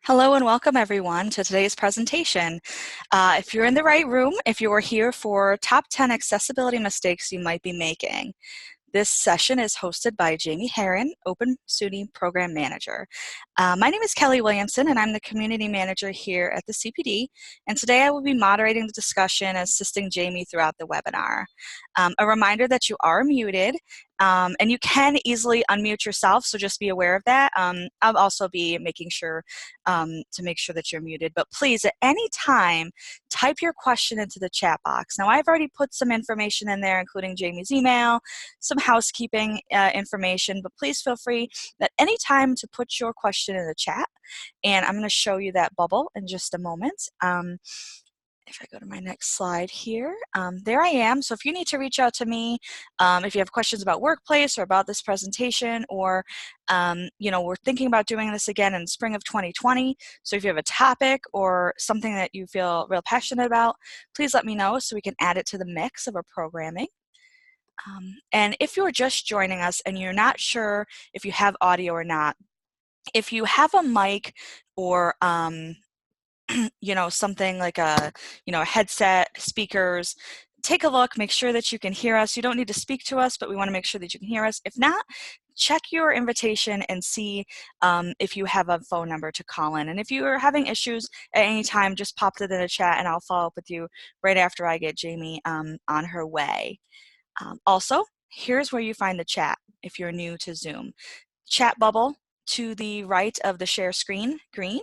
Hello and welcome everyone to today's presentation. If you're in the right room, if you are here for top 10 accessibility mistakes you might be making. This session is hosted by Jamie Heron, Open SUNY Program Manager. My name is Kelly Williamson and I'm the Community Manager here at the CPD. And today I will be moderating the discussion, assisting Jamie throughout the webinar. A reminder that you are muted and you can easily unmute yourself, so just be aware of that. I'll also be making sure to make sure that you're muted, but please at any time type your question into the chat box. Now I've already put some information in there, including Jamie's email, some housekeeping information, but please feel free at any time to put your question in the chat, and I'm going to show you that bubble in just a moment. If I go to my next slide here, there I am. So if you need to reach out to me, if you have questions about workplace or about this presentation, or we're thinking about doing this again in spring of 2020. So if you have a topic or something that you feel real passionate about, please let me know so we can add it to the mix of our programming. And if you're just joining us and you're not sure if you have audio or not, if you have a mic or something like a headset, speakers, take a look, make sure that you can hear us. You don't need to speak to us, but we want to make sure that you can hear us. If not, check your invitation and see if you have a phone number to call in. And if you are having issues at any time, just pop it in the chat and I'll follow up with you right after I get Jamie on her way. Also, here's where you find the chat if you're new to Zoom. Chat bubble to the right of the share screen, green.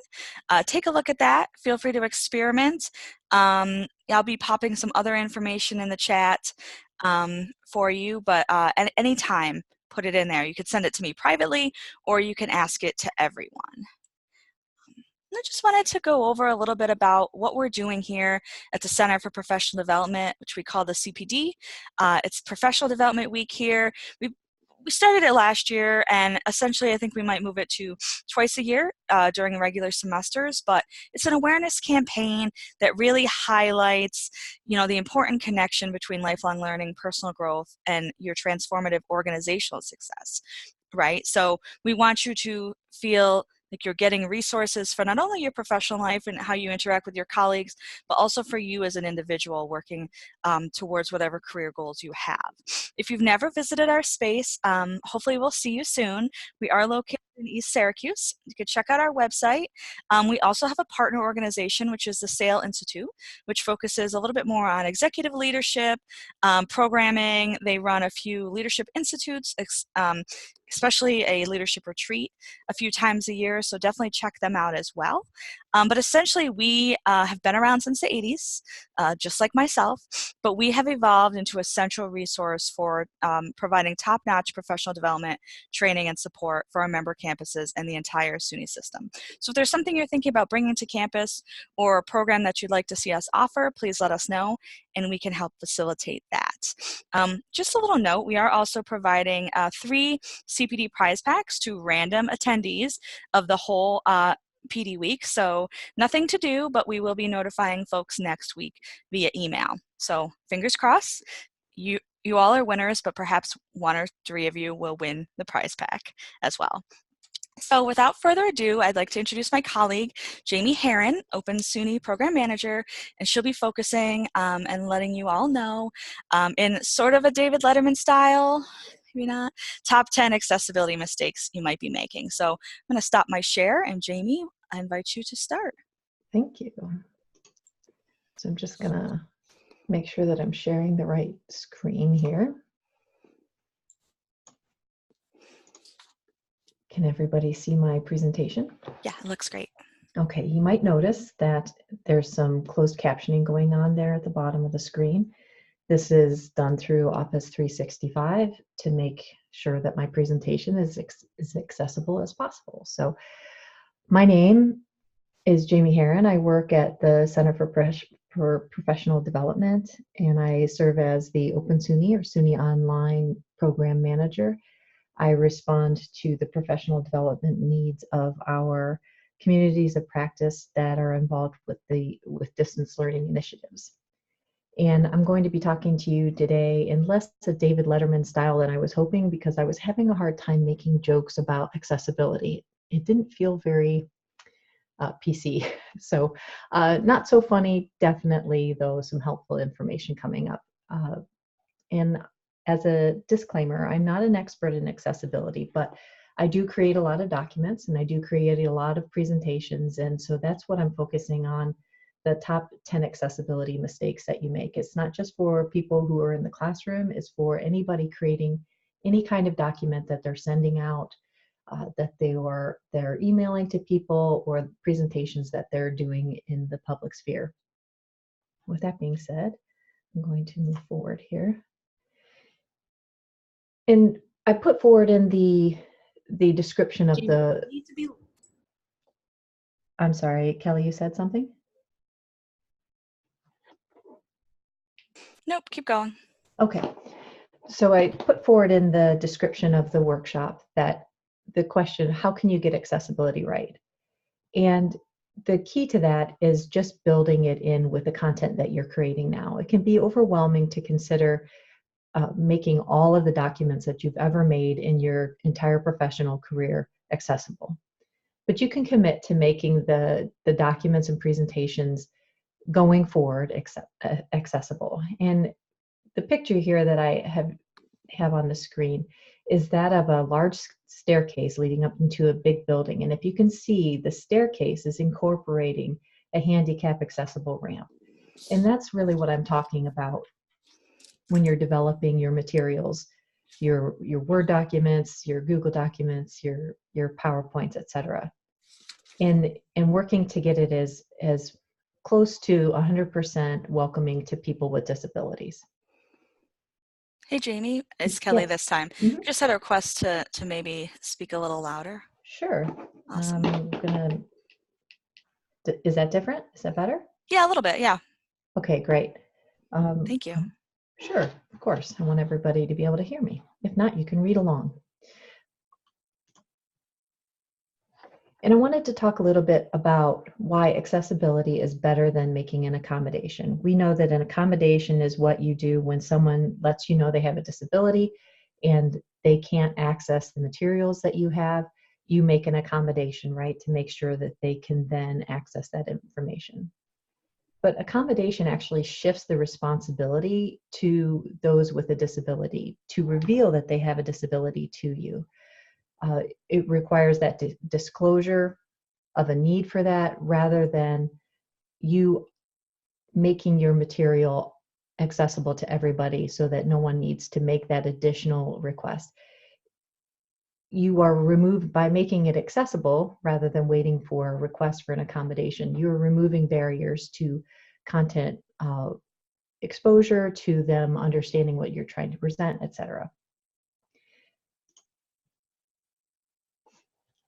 Take a look at that. Feel free to experiment. I'll be popping some other information in the chat for you, but at any time, put it in there. You could send it to me privately, or you can ask it to everyone. I just wanted to go over a little bit about what we're doing here at the Center for Professional Development, which we call the CPD. It's Professional Development Week here. We started it last year, and essentially I think we might move it to twice a year during regular semesters, but it's an awareness campaign that really highlights the important connection between lifelong learning, personal growth, and your transformative organizational success, right? So we want you to feel like you're getting resources for not only your professional life and how you interact with your colleagues, but also for you as an individual working towards whatever career goals you have. If you've never visited our space, hopefully we'll see you soon. We are located in East Syracuse. You can check out our website. We also have a partner organization, which is the SAIL Institute, which focuses a little bit more on executive leadership, programming. They run a few leadership institutes, especially a leadership retreat a few times a year, so definitely check them out as well. But essentially, we have been around since the 80s, just like myself, but we have evolved into a central resource for providing top-notch professional development, training, and support for our member campuses and the entire SUNY system. So if there's something you're thinking about bringing to campus or a program that you'd like to see us offer, please let us know, and we can help facilitate that. Just a little note, we are also providing 3 CPD prize packs to random attendees of the whole PD week. So nothing to do, but we will be notifying folks next week via email. So fingers crossed, you all are winners, but perhaps 1 or 3 of you will win the prize pack as well. So without further ado, I'd like to introduce my colleague, Jamie Heron, Open SUNY Program Manager, and she'll be focusing and letting you all know in sort of a David Letterman style, maybe not, top 10 accessibility mistakes you might be making. So I'm going to stop my share, and Jamie, I invite you to start. Thank you. So I'm just going to make sure that I'm sharing the right screen here. Can everybody see my presentation? Yeah, it looks great. Okay, you might notice that there's some closed captioning going on there at the bottom of the screen. This is done through Office 365 to make sure that my presentation is accessible as possible. So my name is Jamie Heron. I work at the Center for Professional Development, and I serve as the Open SUNY or SUNY Online Program Manager. I respond to the professional development needs of our communities of practice that are involved with distance learning initiatives. And I'm going to be talking to you today in less a David Letterman style than I was hoping, because I was having a hard time making jokes about accessibility. It didn't feel very PC. So not so funny, definitely, though, some helpful information coming up. And as a disclaimer, I'm not an expert in accessibility, but I do create a lot of documents and I do create a lot of presentations. And so that's what I'm focusing on, the top 10 accessibility mistakes that you make. It's not just for people who are in the classroom, it's for anybody creating any kind of document that they're sending out, that they're emailing to people, or presentations that they're doing in the public sphere. With that being said, I'm going to move forward here. And I put forward in the description of the, I'm sorry, Kelly, you said something? Nope, keep going. Okay. So I put forward in the description of the workshop that the question, how can you get accessibility right? And the key to that is just building it in with the content that you're creating now. It can be overwhelming to consider making all of the documents that you've ever made in your entire professional career accessible. But you can commit to making the documents and presentations going forward accessible. And the picture here that I have on the screen is that of a large staircase leading up into a big building. And if you can see, the staircase is incorporating a handicap accessible ramp. And that's really what I'm talking about when you're developing your materials, your Word documents, your Google documents, your PowerPoints, etc. And working to get it as close to 100% welcoming to people with disabilities. Hey, Jamie, it's Kelly Yes. this time. Mm-hmm. Just had a request to maybe speak a little louder. Sure. Awesome. I'm gonna, is that different? Is that better? Yeah, a little bit, yeah. Okay, great. Thank you. Sure, of course. I want everybody to be able to hear me. If not, you can read along. And I wanted to talk a little bit about why accessibility is better than making an accommodation. We know that an accommodation is what you do when someone lets you know they have a disability and they can't access the materials that you have. You make an accommodation, right, to make sure that they can then access that information. But accommodation actually shifts the responsibility to those with a disability to reveal that they have a disability to you. It requires that disclosure of a need for that rather than you making your material accessible to everybody so that no one needs to make that additional request. You are removed by making it accessible rather than waiting for a request for an accommodation. You're removing barriers to content exposure, to them understanding what you're trying to present, etc.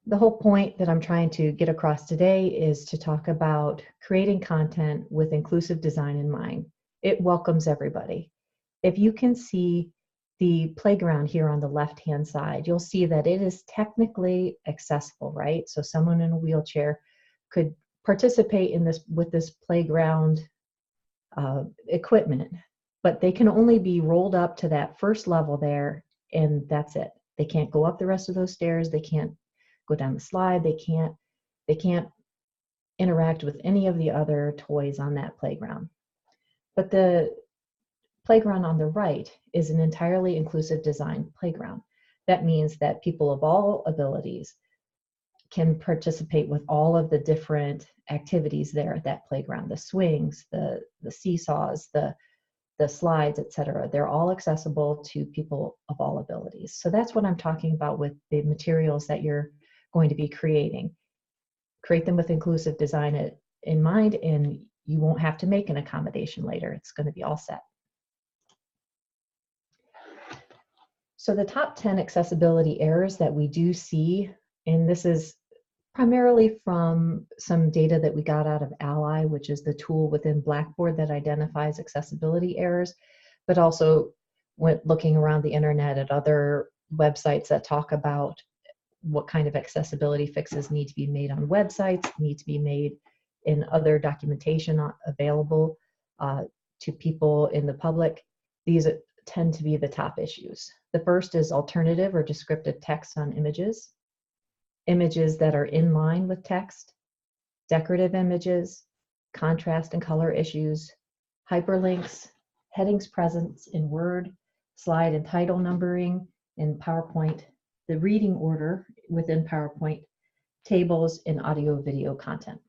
The whole point that I'm trying to get across today is to talk about creating content with inclusive design in mind. It welcomes everybody. If you can see the playground here on the left-hand side, you'll see that it is technically accessible, right? So someone in a wheelchair could participate in this with this playground equipment, but they can only be rolled up to that first level there, and that's it. They can't go up the rest of those stairs. They can't go down the slide. They can't interact with any of the other toys on that playground. But the playground on the right is an entirely inclusive design playground. That means that people of all abilities can participate with all of the different activities there at that playground, the swings, the seesaws, the slides, etc. They're all accessible to people of all abilities. So that's what I'm talking about with the materials that you're going to be creating. Create them with inclusive design in mind, and you won't have to make an accommodation later. It's going to be all set. So the top 10 accessibility errors that we do see, and this is primarily from some data that we got out of Ally, which is the tool within Blackboard that identifies accessibility errors, but also went looking around the internet at other websites that talk about what kind of accessibility fixes need to be made on websites, need to be made in other documentation available to people in the public. These tend to be the top issues. The first is alternative or descriptive text on images, images that are in line with text, decorative images, contrast and color issues, hyperlinks, headings presence in Word, slide and title numbering in PowerPoint, the reading order within PowerPoint, tables, and audio-video content.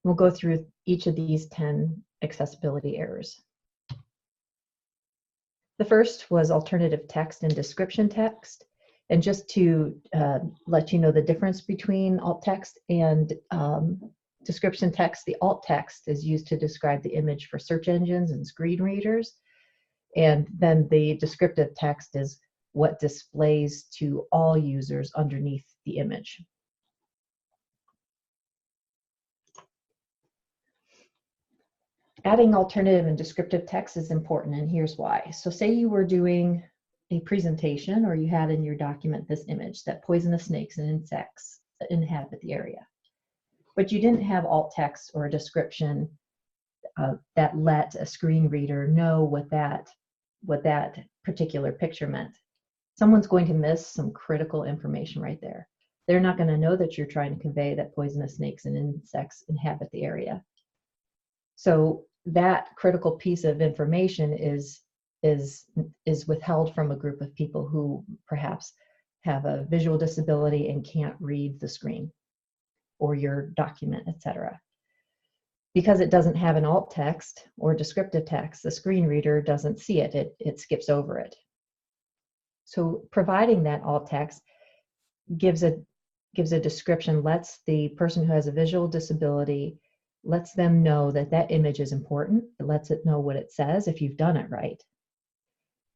We'll go through each of these 10 accessibility errors. The first was alternative text and description text. And just to let you know the difference between alt text and description text, the alt text is used to describe the image for search engines and screen readers. And then the descriptive text is what displays to all users underneath the image. Adding alternative and descriptive text is important, and here's why. So say you were doing a presentation, or you had in your document this image that poisonous snakes and insects inhabit the area, but you didn't have alt text or a description that let a screen reader know what that particular picture meant. Someone's going to miss some critical information right there. They're not going to know that you're trying to convey that poisonous snakes and insects inhabit the area. So that critical piece of information is withheld from a group of people who perhaps have a visual disability and can't read the screen or your document, etc. Because it doesn't have an alt text or descriptive text, the screen reader doesn't see it. It skips over it. So providing that alt text gives a description, lets the person who has a visual disability, lets them know that that image is important. It lets it know what it says if you've done it right.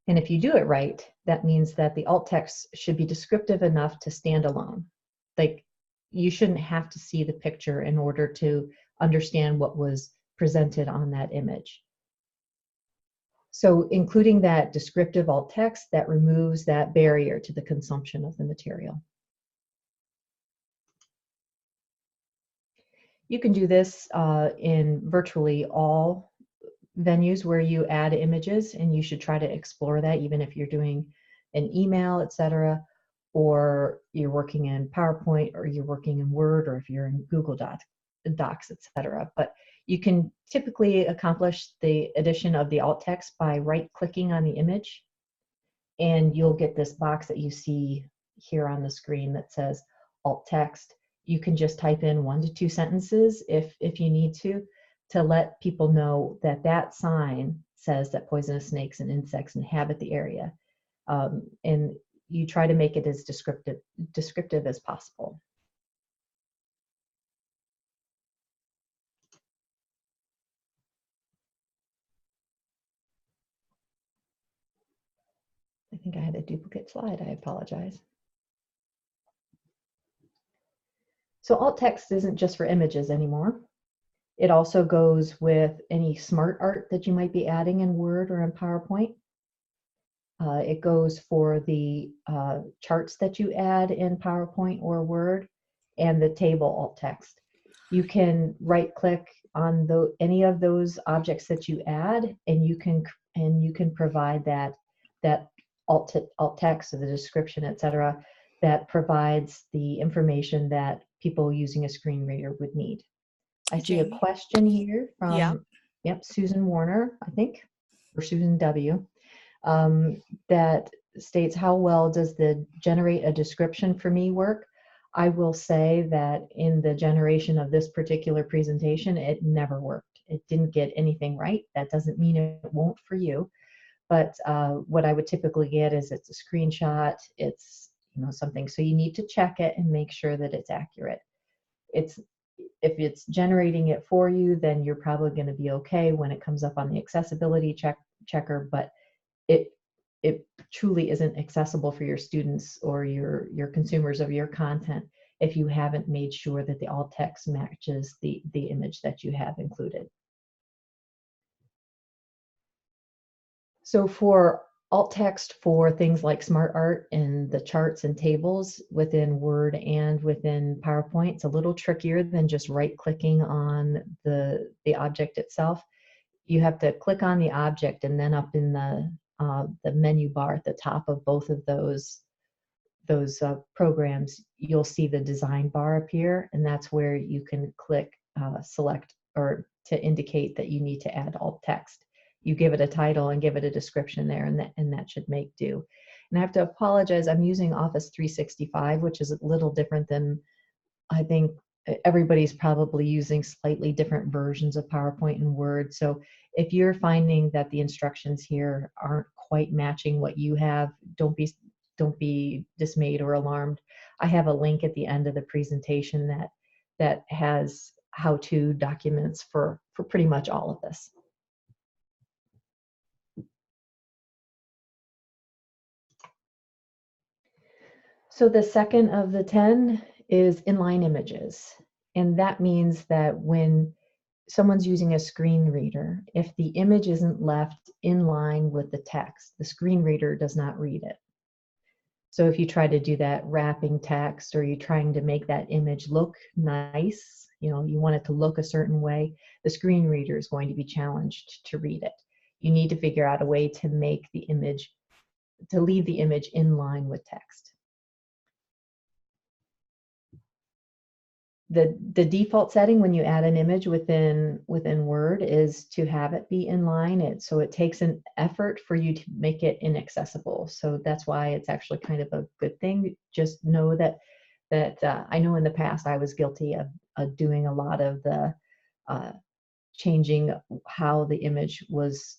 And if you do it right, that means that the alt text should be descriptive enough to stand alone. Like, you shouldn't have to see the picture in order to understand what was presented on that image. So including that descriptive alt text, that removes that barrier to the consumption of the material. You can do this in virtually all venues where you add images, and you should try to explore that even if you're doing an email, etc., or you're working in PowerPoint, or you're working in Word, or if you're in Google Docs, etc. But you can typically accomplish the addition of the alt text by right-clicking on the image, and you'll get this box that you see here on the screen that says alt text. You can just type in 1 to 2 sentences if you need to let people know that that sign says that poisonous snakes and insects inhabit the area. And you try to make it as descriptive as possible. I think I had a duplicate slide. I apologize. So alt text isn't just for images anymore. It also goes with any smart art that you might be adding in Word or in PowerPoint. It goes for the charts that you add in PowerPoint or Word, and the table alt text. You can right-click on any of those objects that you add, and you can provide that alt text or the description, etc., that provides the information that people using a screen reader would need. I see a question here from Susan Warner, I think, or Susan W. That states, how well does the generate a description for me work? I will say that in the generation of this particular presentation, it never worked. It didn't get anything right. That doesn't mean it won't for you. But what I would typically get is it's a screenshot, it's something. So you need to check it and make sure that it's accurate. If it's generating it for you, then you're probably going to be okay when it comes up on the accessibility checker, but it truly isn't accessible for your students or your consumers of your content if you haven't made sure that the alt text matches the image that you have included. So for alt text for things like smart art and the charts and tables within Word and within PowerPoint, it's a little trickier than just right-clicking on the object itself. You have to click on the object, and then up in the menu bar at the top of both of those programs, you'll see the design bar appear, and that's where you can click select or to indicate that you need to add alt text. You give it a title and give it a description there, and that should make do. And I have to apologize, I'm using Office 365, which is a little different than, I think everybody's probably using slightly different versions of PowerPoint and Word. So if you're finding that the instructions here aren't quite matching what you have, don't be dismayed or alarmed. I have a link at the end of the presentation that has how-to documents for pretty much all of this. So the second of the 10 is inline images. And that means that when someone's using a screen reader, if the image isn't left in line with the text, the screen reader does not read it. So if you try to do that wrapping text, or you're trying to make that image look nice, you want it to look a certain way, the screen reader is going to be challenged to read it. You need to figure out a way to make the image, to leave the image in line with text. The default setting when you add an image within Word is to have it be in line. So it takes an effort for you to make it inaccessible. So that's why it's actually kind of a good thing. Just know that I know in the past I was guilty of doing a lot of the changing how the image was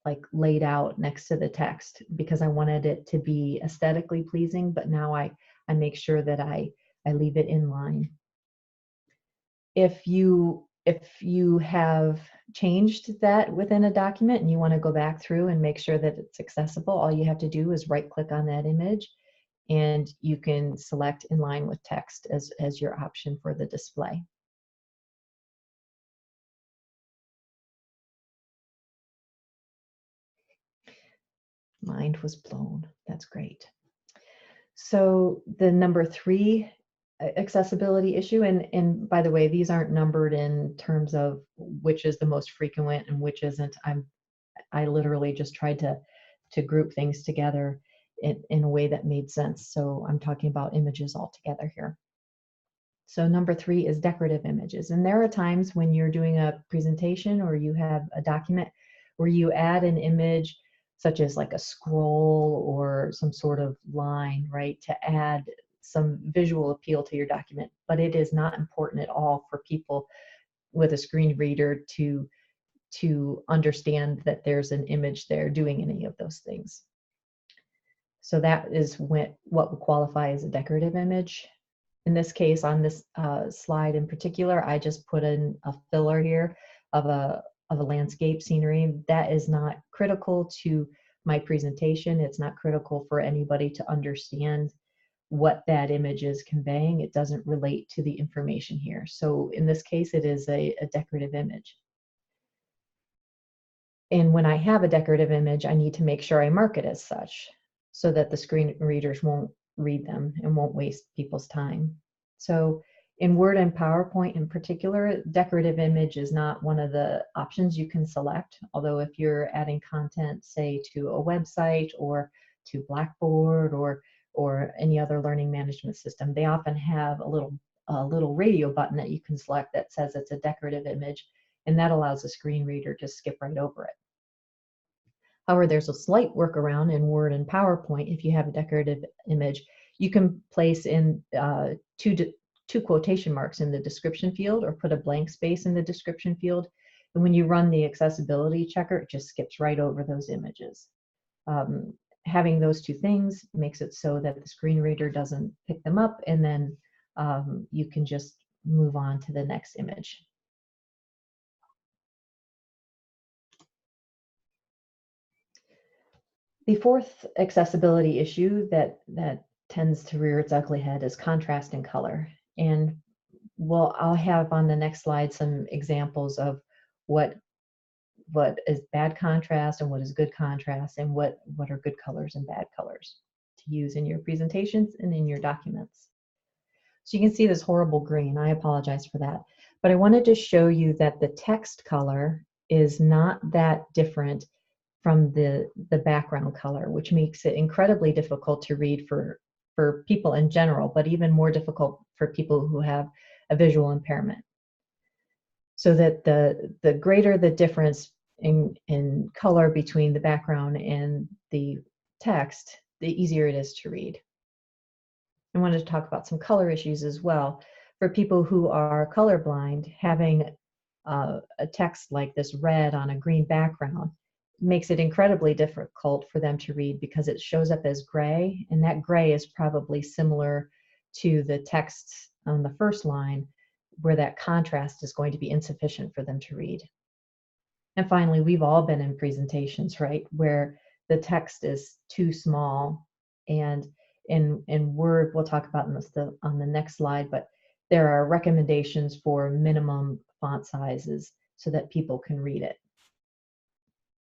like laid out next to the text, because I wanted it to be aesthetically pleasing, but now I make sure that I leave it in line. If you have changed that within a document and you want to go back through and make sure that it's accessible, all you have to do is right click on that image, and you can select in line with text as your option for the display. Mind was blown. That's great. So the number 3 accessibility issue, and by the way, these aren't numbered in terms of which is the most frequent and which isn't. I literally just tried to group things together in a way that made sense. So I'm talking about images all together here. So number 3 is decorative images. And there are times when you're doing a presentation or you have a document where you add an image such as like a scroll or some sort of line, right, to add some visual appeal to your document. But it is not important at all for people with a screen reader to understand that there's an image there doing any of those things. So that is what would qualify as a decorative image. In this case, on this slide in particular, I just put in a filler here of a landscape scenery. That is not critical to my presentation. It's not critical for anybody to understand what that image is conveying. It doesn't relate to the information here. So in this case, it is a decorative image. And when I have a decorative image, I need to make sure I mark it as such so that the screen readers won't read them and won't waste people's time. So in Word and PowerPoint in particular, decorative image is not one of the options you can select. Although if you're adding content, say to a website or to Blackboard or any other learning management system, they often have a little radio button that you can select that says it's a decorative image, and that allows the screen reader to skip right over it. However, there's a slight workaround in Word and PowerPoint. If you have a decorative image, you can place in two quotation marks in the description field or put a blank space in the description field. And when you run the accessibility checker, it just skips right over those images. Having those two things makes it so that the screen reader doesn't pick them up, and then you can just move on to the next image. The fourth accessibility issue that tends to rear its ugly head is contrast and color. And I'll have on the next slide some examples of what is bad contrast and what is good contrast, and what are good colors and bad colors to use in your presentations and in your documents. So you can see this horrible green. I apologize for that. But I wanted to show you that the text color is not that different from the background color, which makes it incredibly difficult to read for people in general, but even more difficult for people who have a visual impairment. So that the greater the difference in color between the background and the text, the easier it is to read. I wanted to talk about some color issues as well. For people who are colorblind, having a text like this red on a green background makes it incredibly difficult for them to read because it shows up as gray, and that gray is probably similar to the text on the first line, where that contrast is going to be insufficient for them to read. And finally, we've all been in presentations, right, where the text is too small, and in Word, we'll talk about on the next slide, but there are recommendations for minimum font sizes so that people can read it.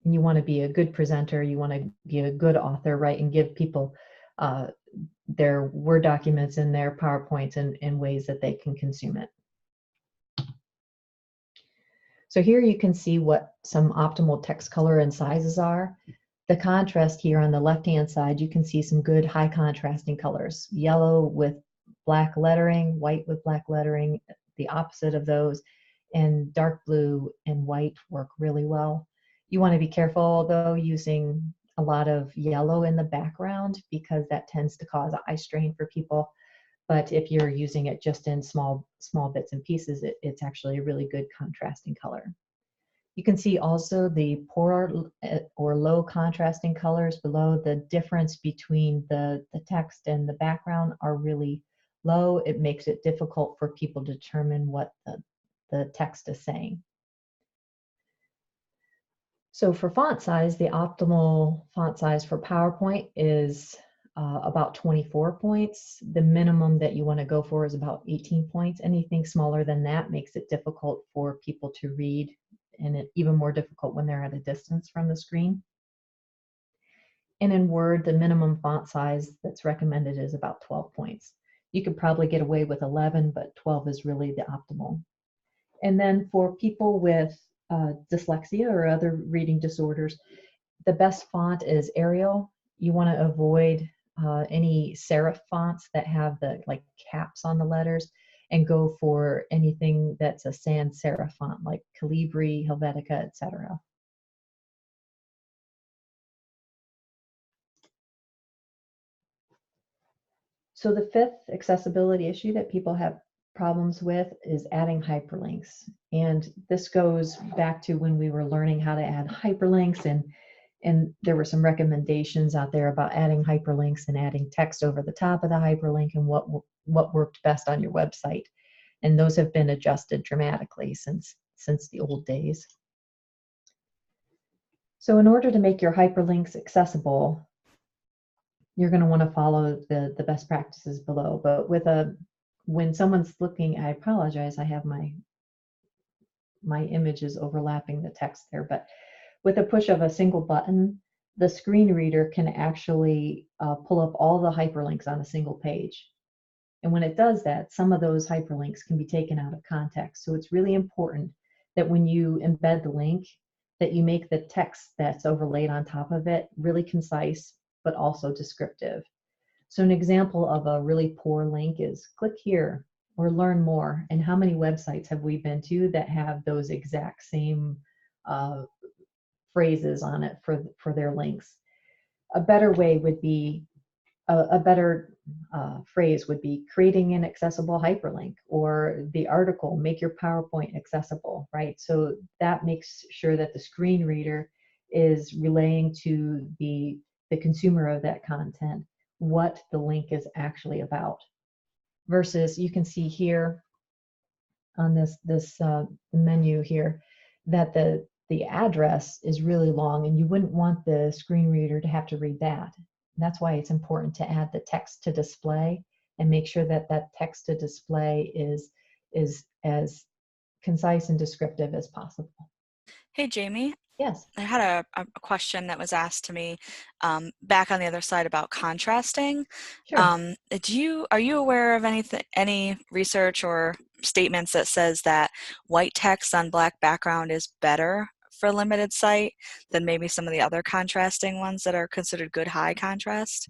And you want to be a good presenter, you want to be a good author, right, and give people their Word documents and their PowerPoints in ways that they can consume it. So here you can see what some optimal text color and sizes are. The contrast here on the left-hand side, you can see some good high contrasting colors. Yellow with black lettering, white with black lettering, the opposite of those, and dark blue and white work really well. You want to be careful though using a lot of yellow in the background because that tends to cause eye strain for people. But if you're using it just in small bits and pieces, it's actually a really good contrasting color. You can see also the poor or low contrasting colors below. The difference between the text and the background are really low. It makes it difficult for people to determine what the text is saying. So for font size, the optimal font size for PowerPoint is about 24 points. The minimum that you want to go for is about 18 points. Anything smaller than that makes it difficult for people to read, and even more difficult when they're at a distance from the screen. And in Word, the minimum font size that's recommended is about 12 points. You could probably get away with 11, but 12 is really the optimal. And then for people with dyslexia or other reading disorders, the best font is Arial. You want to avoid any serif fonts that have the caps on the letters, and go for anything that's a sans serif font like Calibri, Helvetica, etc. So the fifth accessibility issue that people have problems with is adding hyperlinks. And this goes back to when we were learning how to add hyperlinks, and there were some recommendations out there about adding hyperlinks and adding text over the top of the hyperlink and what worked best on your website. And those have been adjusted dramatically since the old days. So in order to make your hyperlinks accessible, you're going to want to follow the best practices below. But when someone's looking, I apologize, I have my images overlapping the text there, but with a push of a single button, the screen reader can actually pull up all the hyperlinks on a single page. And when it does that, some of those hyperlinks can be taken out of context. So it's really important that when you embed the link, that you make the text that's overlaid on top of it really concise, but also descriptive. So an example of a really poor link is click here or learn more. And how many websites have we been to that have those exact same phrases on it for their links? A better way would be a better phrase would be creating an accessible hyperlink, or the article, make your PowerPoint accessible, right? So that makes sure that the screen reader is relaying to the consumer of that content what the link is actually about. Versus you can see here on this menu here that the address is really long, and you wouldn't want the screen reader to have to read that. That's why it's important to add the text to display and make sure that that text to display is as concise and descriptive as possible. Hey, Jamie. Yes. I had a question that was asked to me back on the other side about contrasting. Sure. Are you aware of any research or statements that says that white text on black background is better for a limited site than maybe some of the other contrasting ones that are considered good high contrast?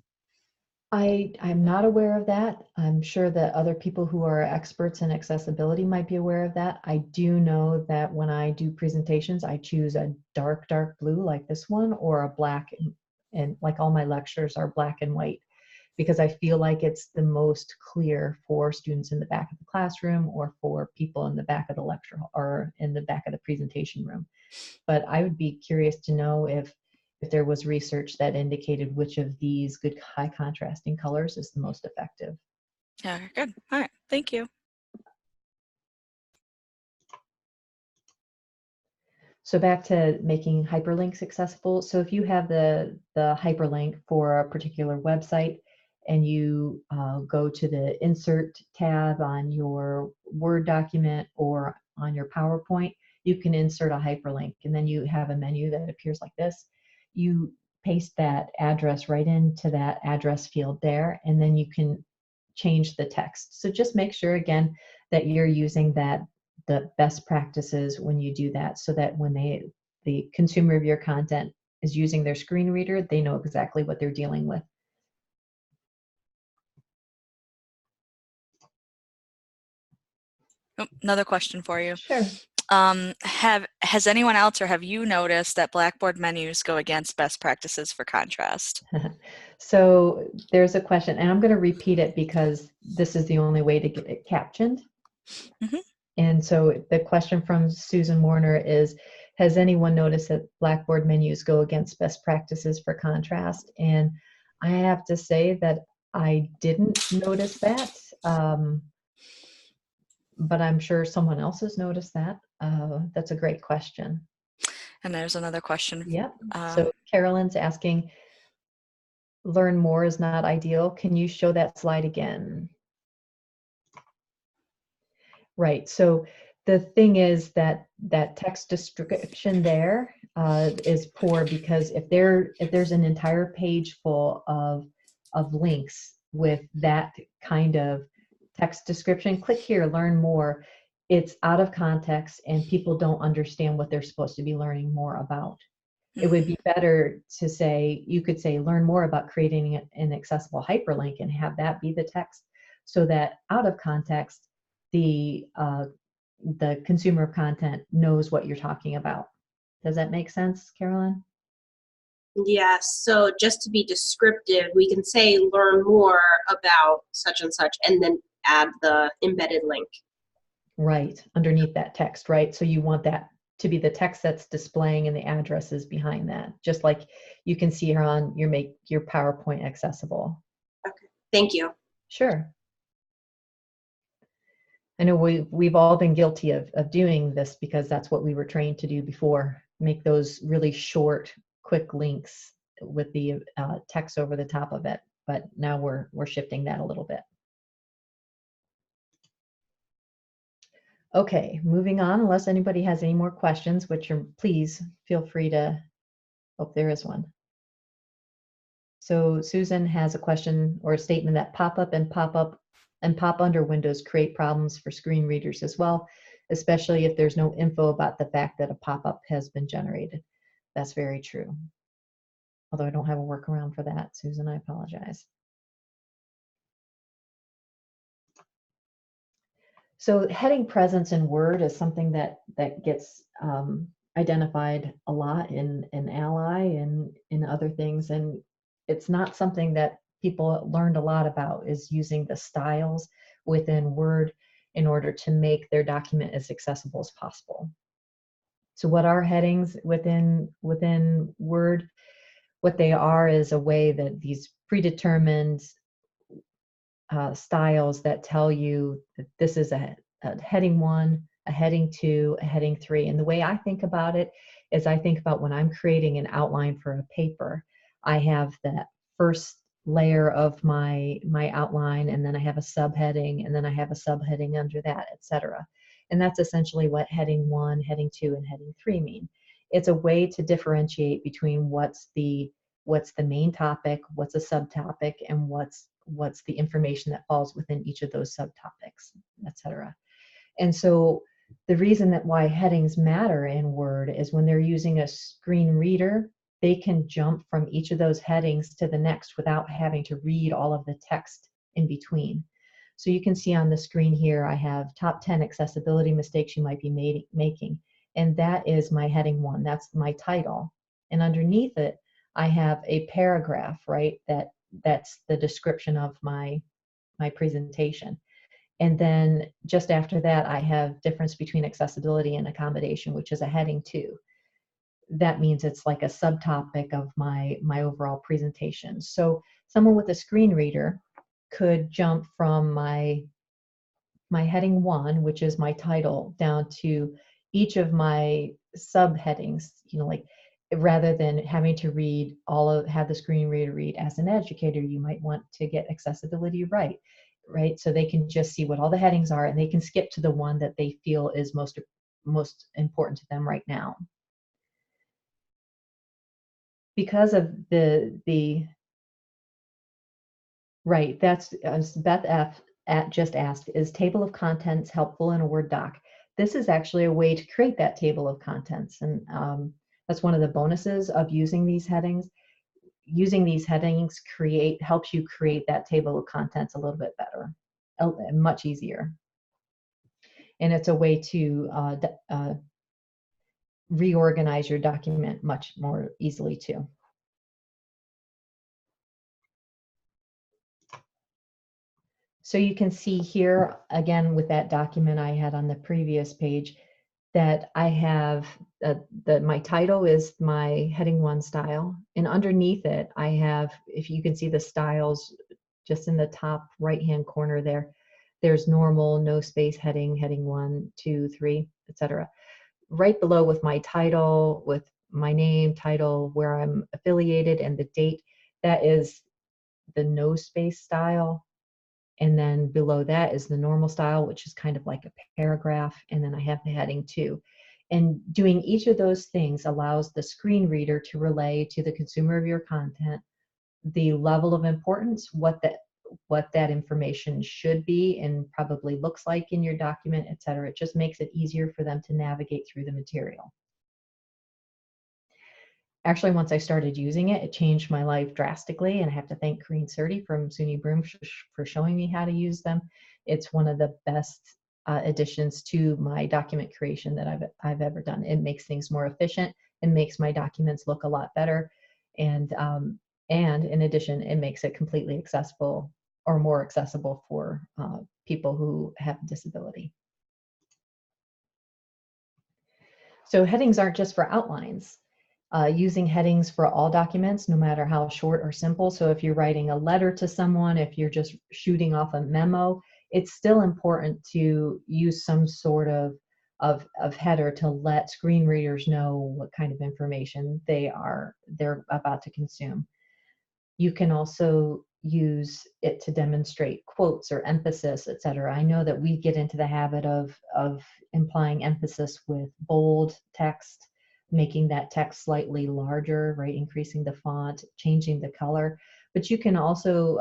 I'm not aware of that. I'm sure that other people who are experts in accessibility might be aware of that. I do know that when I do presentations, I choose a dark, dark blue like this one, or a black, and like all my lectures are black and white, because I feel like it's the most clear for students in the back of the classroom or for people in the back of the lecture or in the back of the presentation room. But I would be curious to know if there was research that indicated which of these good high contrasting colors is the most effective. Yeah, good. All right, thank you. So back to making hyperlinks accessible. So if you have the hyperlink for a particular website and you go to the Insert tab on your Word document or on your PowerPoint, you can insert a hyperlink, and then you have a menu that appears like this. You paste that address right into that address field there, and then you can change the text. So just make sure, again, that you're using the best practices when you do that, so that when the consumer of your content is using their screen reader, they know exactly what they're dealing with. Oh, another question for you. Sure. Has anyone else or have you noticed that Blackboard menus go against best practices for contrast? So there's a question, and I'm going to repeat it because this is the only way to get it captioned. Mm-hmm. And so the question from Susan Warner is, has anyone noticed that Blackboard menus go against best practices for contrast? And I have to say that I didn't notice that, but I'm sure someone else has noticed that. That's a great question. And there's another question. Yep. So Carolyn's asking, learn more is not ideal. Can you show that slide again? Right. So the thing is that that text description there is poor, because if there's an entire page full of links with that kind of text description, click here, learn more. It's out of context and people don't understand what they're supposed to be learning more about. It would be better to say, you could say, learn more about creating an accessible hyperlink, and have that be the text, so that out of context, the consumer of content knows what you're talking about. Does that make sense, Carolyn? Yes, so just to be descriptive, we can say learn more about such and such, and then add the embedded link. Right, underneath that text, right? So you want that to be the text that's displaying, and the addresses behind that, just like you can see here on your PowerPoint accessible. Okay, thank you. Sure. I know we've all been guilty of doing this, because that's what we were trained to do before. Make those really short, quick links with the text over the top of it. But now we're shifting that a little bit. Okay, moving on, unless anybody has any more questions, which are, please feel free to, oh, there is one. So Susan has a question or a statement that pop under windows create problems for screen readers as well, especially if there's no info about the fact that a pop-up has been generated. That's very true. Although I don't have a workaround for that, Susan, I apologize. So heading presence in Word is something that gets identified a lot in Ally and in other things, and it's not something that people learned a lot about, is using the styles within Word in order to make their document as accessible as possible. So what are headings within Word? What they are is a way that these predetermined styles that tell you that this is a heading 1, a heading 2, a heading 3. And the way I think about it is, I think about when I'm creating an outline for a paper, I have that first layer of my outline, and then I have a subheading, and then I have a subheading under that, etc. And that's essentially what heading 1, heading 2, and heading 3 mean. It's a way to differentiate between what's the main topic, what's a subtopic, and what's the information that falls within each of those subtopics, etc. And so The reason that why headings matter in Word is when they're using a screen reader, they can jump from each of those headings to the next without having to read all of the text in between. So you can see on the screen here, I have top 10 accessibility mistakes you might be making. And that is my heading 1. That's my title. And underneath it, I have a paragraph, right? That's the description of my presentation. And then just after that, I have difference between accessibility and accommodation, which is a heading 2. That means it's like a subtopic of my overall presentation. So someone with a screen reader could jump from my heading 1, which is my title, down to each of my subheadings, like rather than having to have the screen reader read. As an educator, you might want to get accessibility right? So they can just see what all the headings are, and they can skip to the one that they feel is most important to them right now. Because of right, that's Beth F. Just asked, is table of contents helpful in a Word doc? This is actually a way to create that table of contents, and that's one of the bonuses of using these headings. Using these headings helps you create that table of contents a little bit better, much easier. And it's a way to reorganize your document much more easily too. So you can see here, again, with that document I had on the previous page, that I have my title is my heading 1 style. And underneath it, I have, if you can see the styles just in the top right-hand corner there, there's normal, no space heading, heading 1, 2, 3, etc. Right below with my title, with my name, title, where I'm affiliated, and the date, that is the no space style. And then below that is the normal style, which is kind of like a paragraph. And then I have the heading 2. And doing each of those things allows the screen reader to relay to the consumer of your content the level of importance, what that information should be and probably looks like in your document, etc. It just makes it easier for them to navigate through the material. Actually, once I started using it, it changed my life drastically, and I have to thank Corinne Surti from SUNY Broome for showing me how to use them. It's one of the best additions to my document creation that I've ever done. It makes things more efficient. It makes my documents look a lot better, and in addition, it makes it completely accessible or more accessible for people who have disability. So headings aren't just for outlines. Using headings for all documents, no matter how short or simple. So if you're writing a letter to someone, if you're just shooting off a memo, it's still important to use some sort of header to let screen readers know what kind of information they're about to consume. You can also use it to demonstrate quotes or emphasis, etc. I know that we get into the habit of implying emphasis with bold text, making that text slightly larger, right? Increasing the font, changing the color. But you can also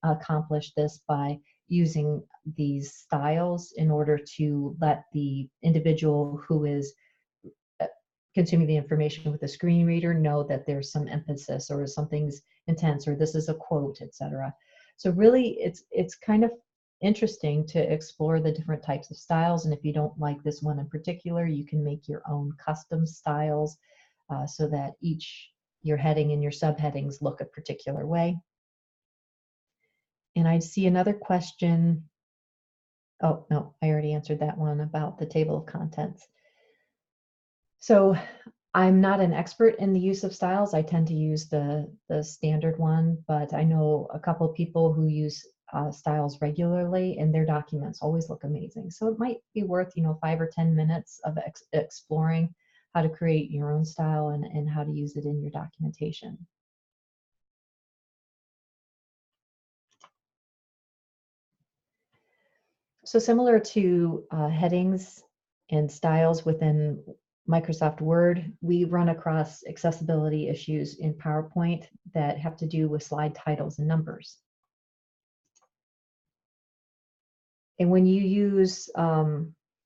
accomplish this by using these styles in order to let the individual who is consuming the information with a screen reader know that there's some emphasis or something's intense or this is a quote, etc. So really it's kind of interesting to explore the different types of styles, and if you don't like this one in particular, you can make your own custom styles so that your heading and your subheadings look a particular way. And I see another question. Oh, no, I already answered that one about the table of contents. So I'm not an expert in the use of styles. I tend to use the standard one, but I know a couple of people who use styles regularly, and their documents always look amazing. So it might be worth 5 or 10 minutes of exploring how to create your own style and how to use it in your documentation. So similar to headings and styles within Microsoft Word, we run across accessibility issues in PowerPoint that have to do with slide titles and numbers. And when you use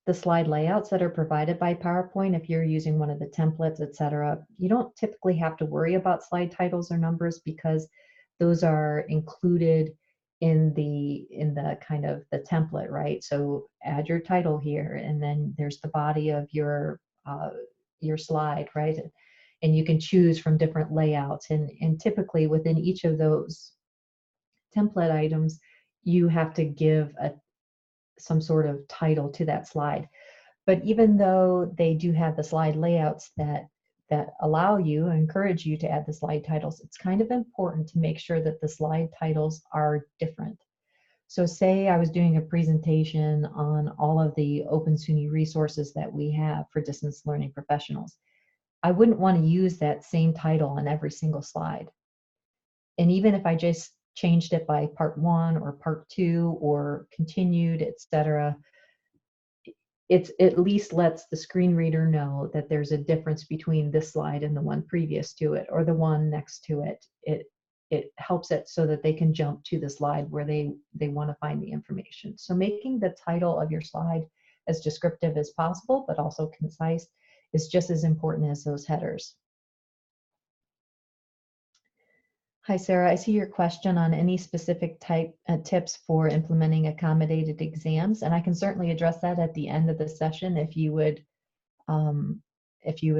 the slide layouts that are provided by PowerPoint, if you're using one of the templates, etc., you don't typically have to worry about slide titles or numbers because those are included in the kind of the template, right? So add your title here, and then there's the body of your slide, right? And you can choose from different layouts, and typically within each of those template items, you have to give some sort of title to that slide. But even though they do have the slide layouts that allow you and encourage you to add the slide titles, it's kind of important to make sure that the slide titles are different. So say I was doing a presentation on all of the Open SUNY resources that we have for distance learning professionals. I wouldn't want to use that same title on every single slide. And even if I just changed it by part 1 or part 2 or continued, etc., it at least lets the screen reader know that there's a difference between this slide and the one previous to it or the one next to it. It helps it so that they can jump to the slide where they want to find the information. So making the title of your slide as descriptive as possible, but also concise, is just as important as those headers. Hi, Sarah. I see your question on any specific tips for implementing accommodated exams, and I can certainly address that at the end of the session if you would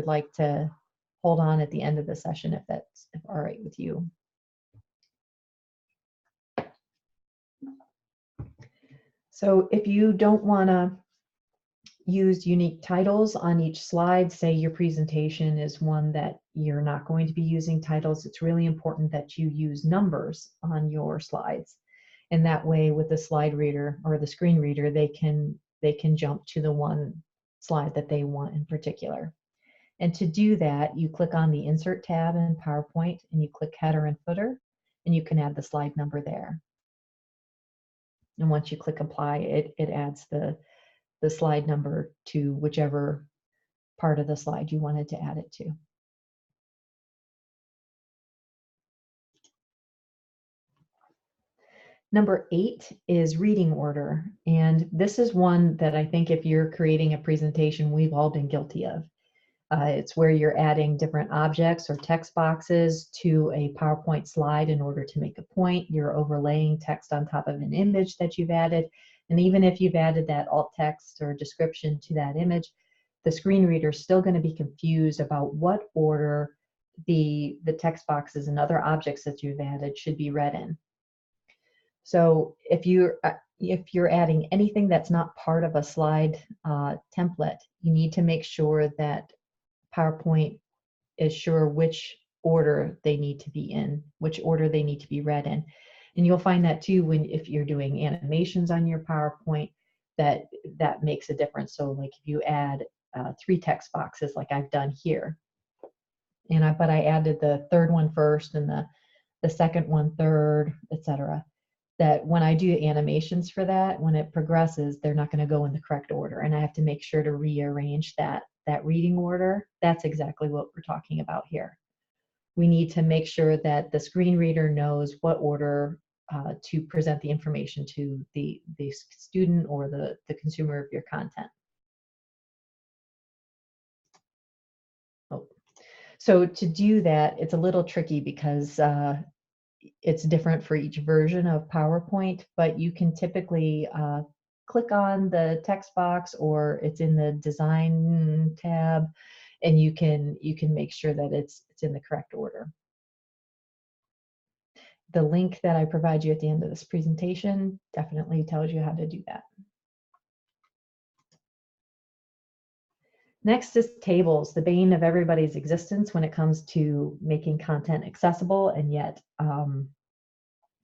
like to hold on at the end of the session, if that's all right with you. So if you don't want to use unique titles on each slide, say your presentation is one that you're not going to be using titles, it's really important that you use numbers on your slides. And that way with the slide reader or the screen reader, they can jump to the one slide that they want in particular. And to do that, you click on the Insert tab in PowerPoint and you click Header and Footer, and you can add the slide number there. And once you click Apply, it adds the slide number to whichever part of the slide you wanted to add it to. Number 8 is reading order. And this is one that I think if you're creating a presentation, we've all been guilty of. It's where you're adding different objects or text boxes to a PowerPoint slide in order to make a point. You're overlaying text on top of an image that you've added. And even if you've added that alt text or description to that image, the screen reader is still going to be confused about what order the text boxes and other objects that you've added should be read in. So if you're adding anything that's not part of a slide template, you need to make sure that PowerPoint is sure which order they need to be in, which order they need to be read in. And you'll find that too if you're doing animations on your PowerPoint, that makes a difference. So like if you add 3 text boxes like I've done here, but I added the third one first and the second one third, etc., that when I do animations for that, when it progresses, they're not going to go in the correct order. And I have to make sure to rearrange that reading order. That's exactly what we're talking about here. We need to make sure that the screen reader knows what order to present the information to the student or the consumer of your content. Oh. So to do that, it's a little tricky because it's different for each version of PowerPoint, but you can typically click on the text box or it's in the design tab, and you can make sure that it's in the correct order. The link that I provide you at the end of this presentation definitely tells you how to do that. Next is tables, the bane of everybody's existence when it comes to making content accessible and yet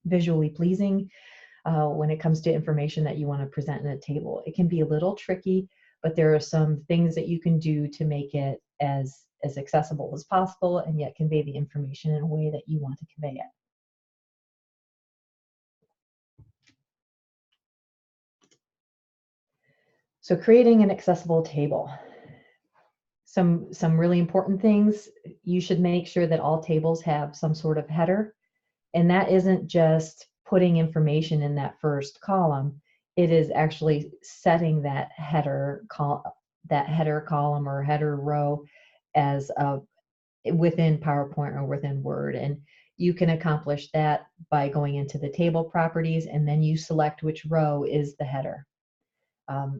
visually pleasing. When it comes to information that you want to present in a table, it can be a little tricky, but there are some things that you can do to make it as accessible as possible and yet convey the information in a way that you want to convey it. So creating an accessible table. Some really important things. You should make sure that all tables have some sort of header, and that isn't just putting information in that first column. it is actually setting that header column or header row as within PowerPoint or within Word. And you can accomplish that by going into the table properties, and then you select which row is the header.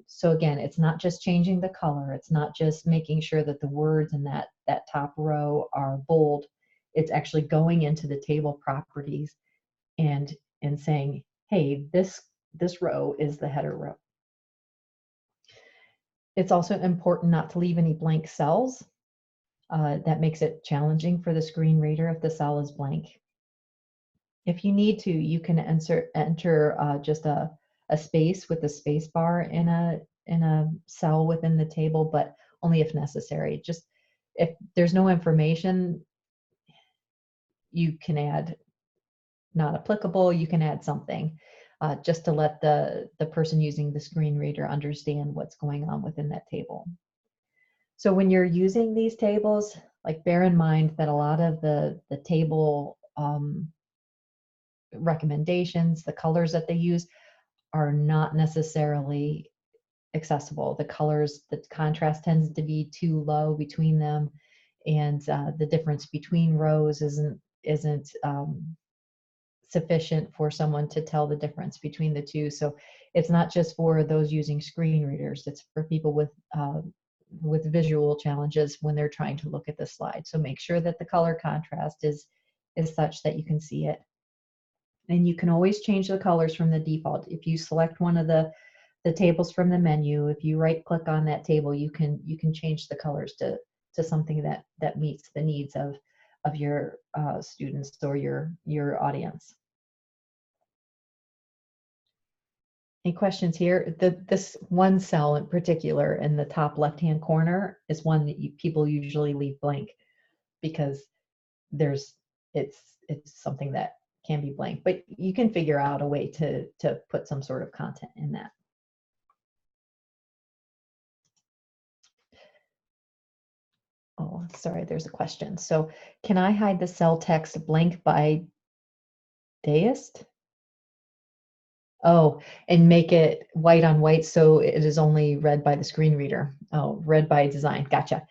So again, it's not just changing the color. It's not just making sure that the words in that top row are bold. It's actually going into the table properties and saying, hey, this row is the header row. It's also important not to leave any blank cells. That makes it challenging for the screen reader if the cell is blank. If you need to, you can enter just a space with the space bar in a cell within the table, but only if necessary. Just if there's no information, you can add not applicable, you can add something just to let the person using the screen reader understand what's going on within that table. So when you're using these tables, like bear in mind that a lot of the table recommendations, the colors that they use are not necessarily accessible. The colors, the contrast tends to be too low between them, and the difference between rows isn't sufficient for someone to tell the difference between the two. So it's not just for those using screen readers, it's for people with visual challenges when they're trying to look at the slide. So make sure that the color contrast is such that you can see it. And you can always change the colors from the default. If you select one of the tables from the menu, if you right click on that table, you can change the colors to something that meets the needs of your students or your audience. Any questions here? This one cell in particular in the top left-hand corner is one that people usually leave blank because it's something that can be blank, but you can figure out a way to put some sort of content in that. Oh, sorry, there's a question. So can I hide the cell text blank by deist? Oh, and make it white on white so it is only read by the screen reader. Oh, read by design. Gotcha.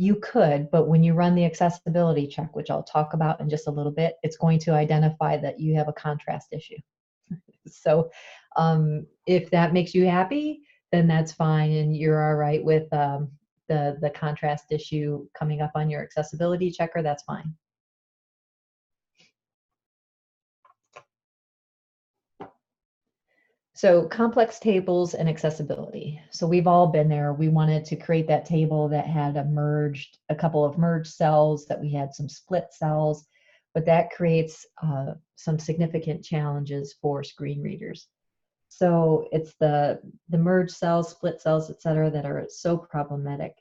You could, but when you run the accessibility check, which I'll talk about in just a little bit, it's going to identify that you have a contrast issue. So if that makes you happy, then that's fine, and you're all right with the contrast issue coming up on your accessibility checker, that's fine. So complex tables and accessibility. So we've all been there. We wanted to create that table that had a couple of merged cells, that we had some split cells, but that creates some significant challenges for screen readers. So it's the merged cells, split cells, et cetera, that are so problematic.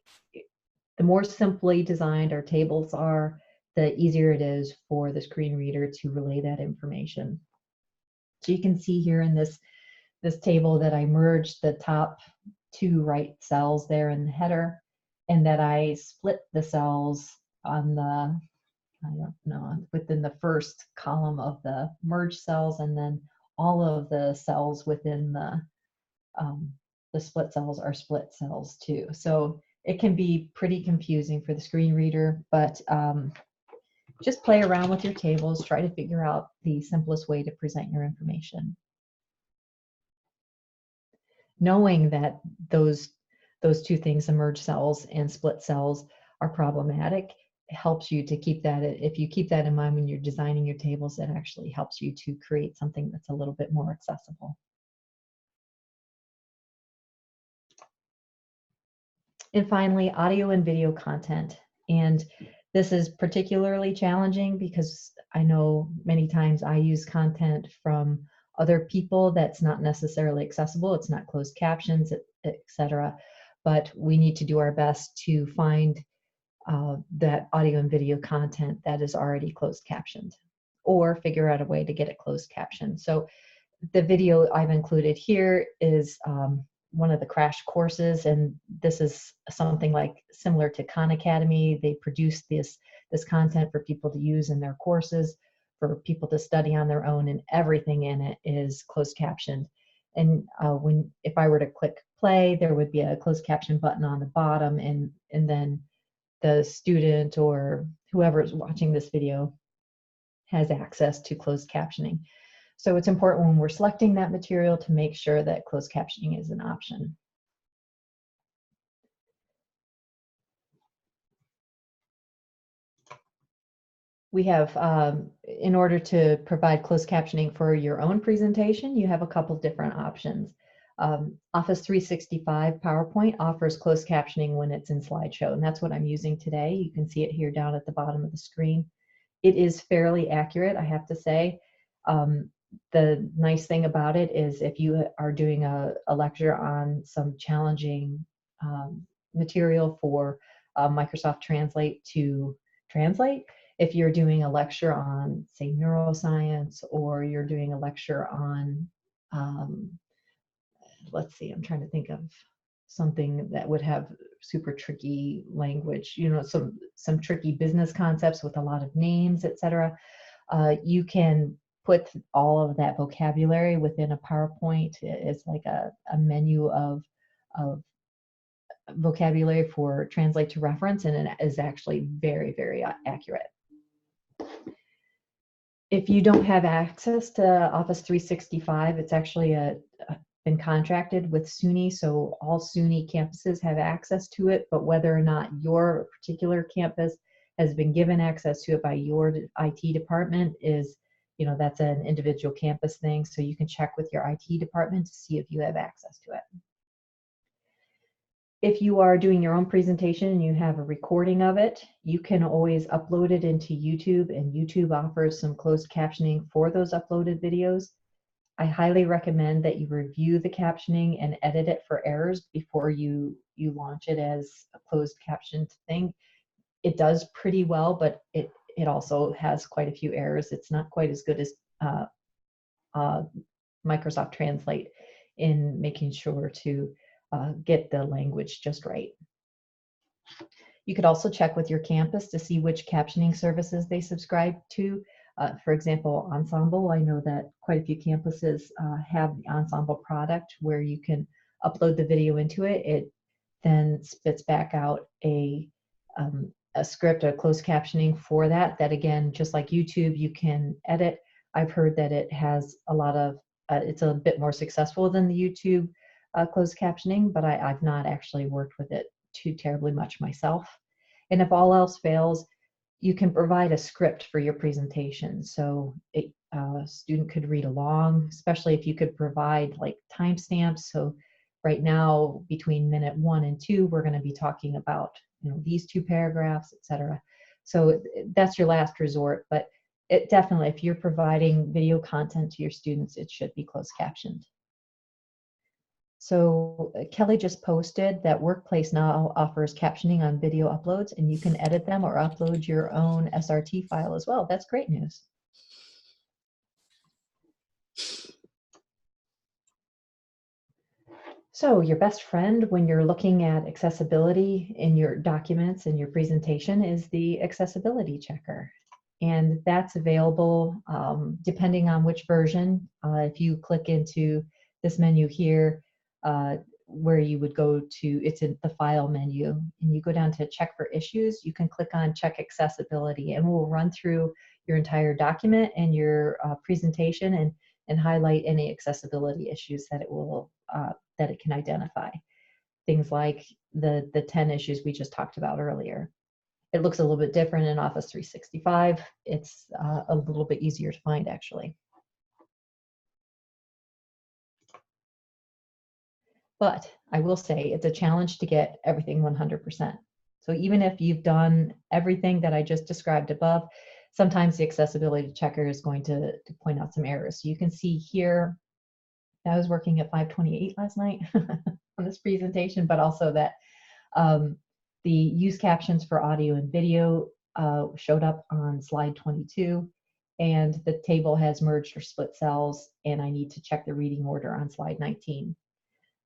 The more simply designed our tables are, the easier it is for the screen reader to relay that information. So you can see here in this table that I merged the top two right cells there in the header, and that I split the cells on the, I don't know, within the first column of the merged cells, and then all of the cells within the split cells are split cells too. So it can be pretty confusing for the screen reader, but just play around with your tables, try to figure out the simplest way to present your information. Knowing that those two things, the merged cells and split cells, are problematic, helps you to keep that. If you keep that in mind when you're designing your tables, it actually helps you to create something that's a little bit more accessible. And finally, audio and video content. And this is particularly challenging because I know many times I use content from other people that's not necessarily accessible. It's not closed captions, etc. But we need to do our best to find that audio and video content that is already closed captioned, or figure out a way to get it closed captioned. So the video I've included here is one of the crash courses, and this is something like similar to Khan Academy. They produce this content for people to use in their courses, for people to study on their own, and everything in it is closed captioned. And if I were to click play, there would be a closed caption button on the bottom, and then the student or whoever is watching this video has access to closed captioning. So it's important when we're selecting that material to make sure that closed captioning is an option. We have, in order to provide closed captioning for your own presentation, you have a couple different options. Office 365 PowerPoint offers closed captioning when it's in slideshow, and that's what I'm using today. You can see it here down at the bottom of the screen. It is fairly accurate, I have to say. The nice thing about it is if you are doing a lecture on some challenging material for Microsoft Translate to translate, if you're doing a lecture on, say, neuroscience, or you're doing a lecture on, let's see, I'm trying to think of something that would have super tricky language, you know, some tricky business concepts with a lot of names, etc. You can put all of that vocabulary within a PowerPoint. It's like a menu of vocabulary for translate to reference, and it is actually very, very accurate. If you don't have access to Office 365, it's actually been contracted with SUNY, so all SUNY campuses have access to it, but whether or not your particular campus has been given access to it by your IT department is, you know, that's an individual campus thing, so you can check with your IT department to see if you have access to it. If you are doing your own presentation and you have a recording of it, you can always upload it into YouTube, and YouTube offers some closed captioning for those uploaded videos. I highly recommend that you review the captioning and edit it for errors before you launch it as a closed captioned thing. It does pretty well, but it also has quite a few errors. It's not quite as good as Microsoft Translate in making sure to get the language just right. You could also check with your campus to see which captioning services they subscribe to. For example, Ensemble, I know that quite a few campuses have the Ensemble product where you can upload the video into it. It then spits back out a script, a closed captioning for that again, just like YouTube, you can edit. I've heard that it has a lot of, it's a bit more successful than the YouTube closed captioning, but I've not actually worked with it too terribly much myself. And if all else fails, you can provide a script for your presentation. So a student could read along, especially if you could provide like timestamps. So right now, between minute 1 and 2, we're going to be talking about, you know, these 2 paragraphs, etc. So that's your last resort, but it definitely, if you're providing video content to your students, it should be closed captioned. So Kelly just posted that Workplace now offers captioning on video uploads, and you can edit them or upload your own SRT file as well. That's great news. So your best friend when you're looking at accessibility in your documents and your presentation is the accessibility checker. And that's available depending on which version. If you click into this menu here, where you would go to, it's in the file menu, and you go down to check for issues, you can click on check accessibility, and we'll run through your entire document and your presentation and highlight any accessibility issues that it will that it can identify. Things like the 10 issues we just talked about earlier. It looks a little bit different in Office 365. It's a little bit easier to find, actually. But I will say it's a challenge to get everything 100%. So even if you've done everything that I just described above, sometimes the accessibility checker is going to point out some errors. So you can see here, I was working at 5:28 last night on this presentation, but also that the use captions for audio and video showed up on slide 22, and the table has merged or split cells, and I need to check the reading order on slide 19.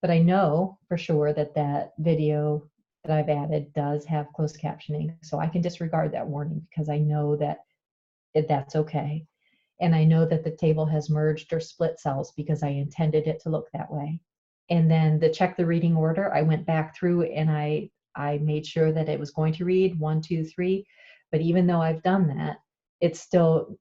But I know for sure that that video that I've added does have closed captioning, so I can disregard that warning because I know that that's okay. and I know that the table has merged or split cells because I intended it to look that way. And then the check the reading order, I went back through and I made sure that it was going to read 1, 2, 3. But even though I've done that, it's still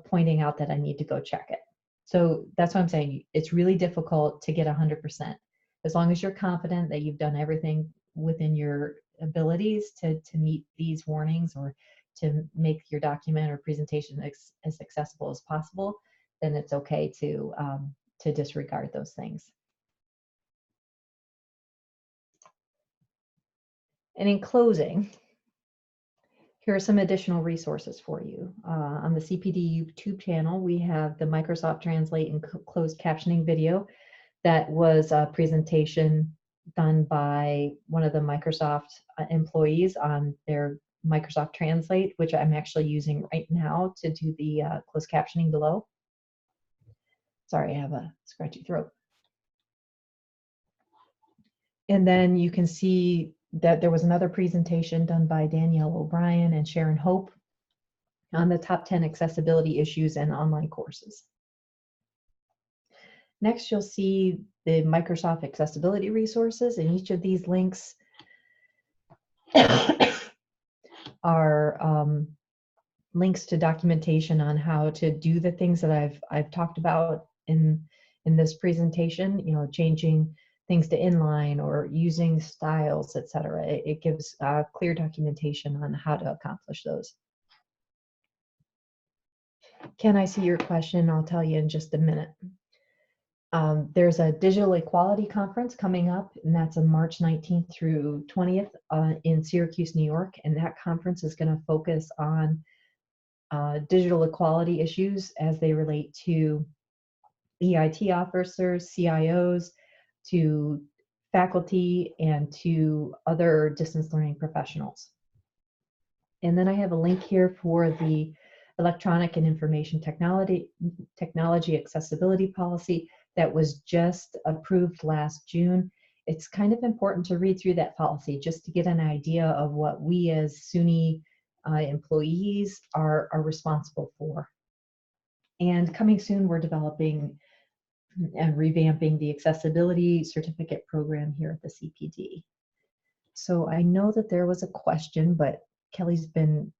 pointing out that I need to go check it. So that's what I'm saying. It's really difficult to get 100%. As long as you're confident that you've done everything within your abilities to meet these warnings or to make your document or presentation as accessible as possible, then it's okay to disregard those things. And in closing, here are some additional resources for you. On the CPD YouTube channel, we have the Microsoft Translate and closed captioning video. That was a presentation done by one of the Microsoft employees on their Microsoft Translate, which I'm actually using right now to do the closed captioning below. Sorry, I have a scratchy throat. And then you can see that there was another presentation done by Danielle O'Brien and Sharon Hope on the top 10 accessibility issues and online courses. Next, you'll see the Microsoft accessibility resources, and each of these links are links to documentation on how to do the things that I've talked about in this presentation. You know, changing things to inline or using styles, etc. It gives clear documentation on how to accomplish those. Can I see your question? I'll tell you in just a minute. There's a digital equality conference coming up, and that's on March 19th through 20th in Syracuse, New York. And that conference is going to focus on digital equality issues as they relate to EIT officers, CIOs, to faculty, and to other distance learning professionals. And then I have a link here for the Electronic and Information Technology Accessibility Policy that was just approved last June. It's kind of important to read through that policy just to get an idea of what we as SUNY employees are responsible for. And coming soon, we're developing and revamping the accessibility certificate program here at the CPD. So I know that there was a question, but Kelly's been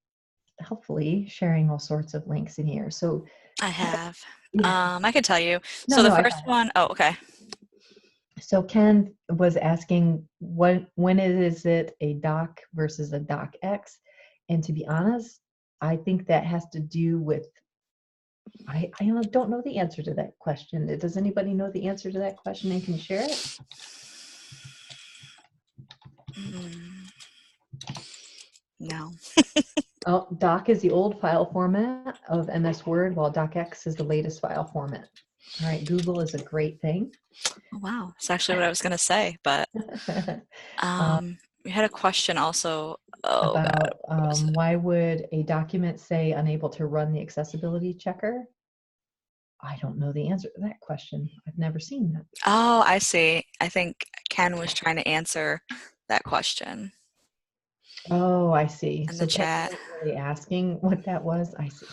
helpfully sharing all sorts of links in here. So I have. yeah. I can tell you. No, So the no, first one, oh, okay. So Ken was asking when is it a doc versus a docx? And to be honest, I think that has to do with, I don't know the answer to that question. Does anybody know the answer to that question and can share it? No. Oh, doc is the old file format of MS Word, while docx is the latest file format. All right, Google is a great thing. Oh, wow, that's actually what I was going to say, but we had a question also about why would a document say unable to run the accessibility checker? I don't know the answer to that question. I've never seen that. Oh, I see. I think Ken was trying to answer that question. Oh, I see. In So the chat. Ken wasn't really asking what that was. I see.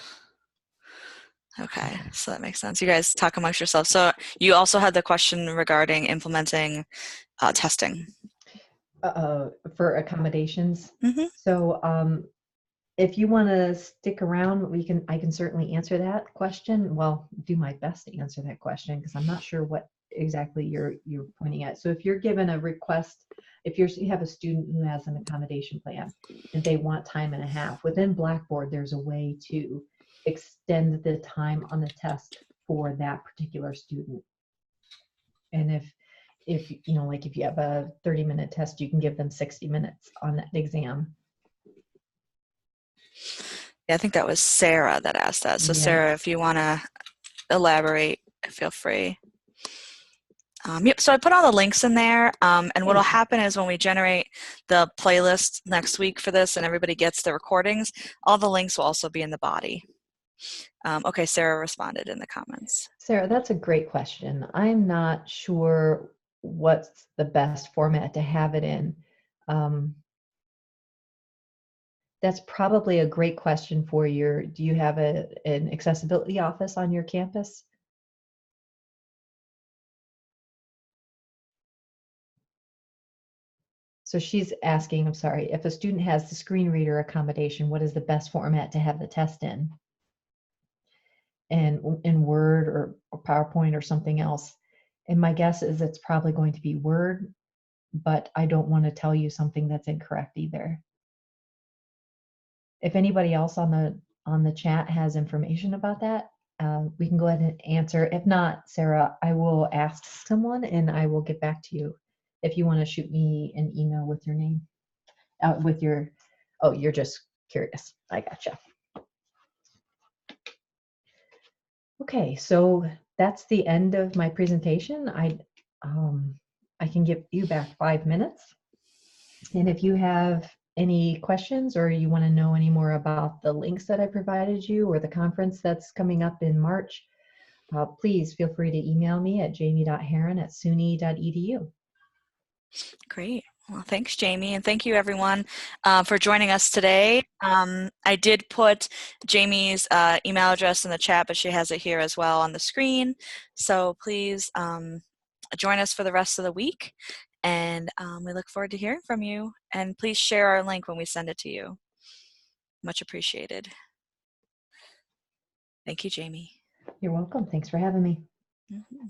Okay, so that makes sense. You guys talk amongst yourselves. So you also had the question regarding implementing testing. For accommodations. Mm-hmm. So if you want to stick around, I can certainly answer that question. Well, do my best to answer that question because I'm not sure what exactly you're pointing at. So if you're given a request, if you have a student who has an accommodation plan and they want time and a half, within Blackboard there's a way to extend the time on the test for that particular student. And if you know, like if you have a 30-minute test, you can give them 60 minutes on that exam. Yeah, I think that was Sarah that asked that. So Yeah. Sarah, if you want to elaborate, feel free. Yep, so I put all the links in there, and what will happen is when we generate the playlist next week for this and everybody gets the recordings, all the links will also be in the body. Okay, Sarah responded in the comments. Sarah, that's a great question. I'm not sure what's the best format to have it in. That's probably a great question for your, do you have an accessibility office on your campus? So she's asking, I'm sorry, if a student has the screen reader accommodation, what is the best format to have the test in? And in Word or PowerPoint or something else. And my guess is it's probably going to be Word, but I don't want to tell you something that's incorrect either. If anybody else on the chat has information about that, we can go ahead and answer. If not, Sarah, I will ask someone and I will get back to you if you want to shoot me an email with your name, with your, oh, you're just curious. I gotcha. Okay, so that's the end of my presentation. I can give you back 5 minutes. And if you have any questions or you want to know any more about the links that I provided you or the conference that's coming up in March, please feel free to email me at jamie.heron@suny.edu. Great. Well, thanks, Jamie, and thank you, everyone, for joining us today. I did put Jamie's email address in the chat, but she has it here as well on the screen. So please join us for the rest of the week, and we look forward to hearing from you. And please share our link when we send it to you. Much appreciated. Thank you, Jamie. You're welcome. Thanks for having me. Mm-hmm.